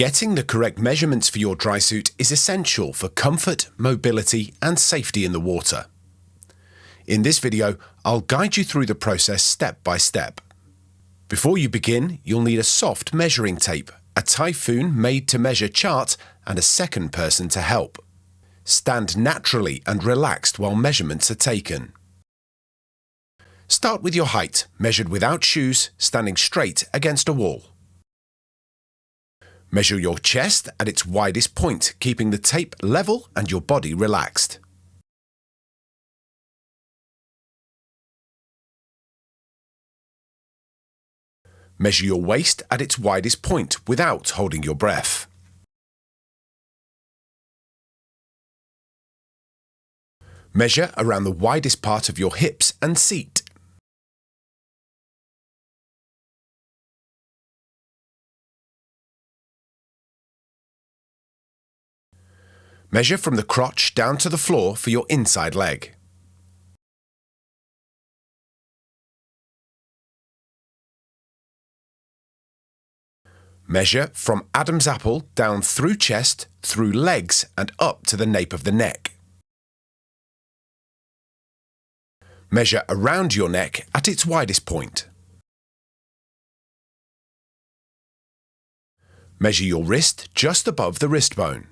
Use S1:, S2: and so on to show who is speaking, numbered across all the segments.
S1: Getting the correct measurements for your dry suit is essential for comfort, mobility and safety in the water. In this video, I'll guide you through the process step by step. Before you begin, you'll need a soft measuring tape, a Typhoon made-to-measure chart and a second person to help. Stand naturally and relaxed while measurements are taken. Start with your height, measured without shoes, standing straight against a wall. Measure your chest at its widest point, keeping the tape level and your body relaxed. Measure your waist at its widest point without holding your breath. Measure around the widest part of your hips and seat. Measure from the crotch down to the floor for your inside leg. Measure from Adam's apple down through chest, through legs and up to the nape of the neck. Measure around your neck at its widest point. Measure your wrist just above the wrist bone.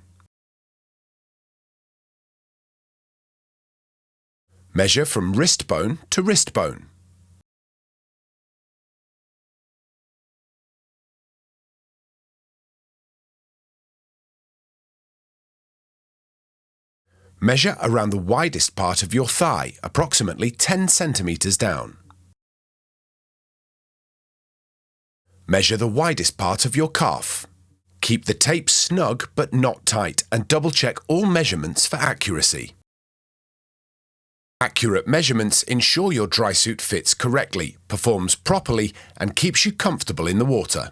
S1: Measure from wrist bone to wrist bone. Measure around the widest part of your thigh, approximately 10 centimeters down. Measure the widest part of your calf. Keep the tape snug but not tight and double-check all measurements for accuracy. Accurate measurements ensure your dry suit fits correctly, performs properly and keeps you comfortable in the water.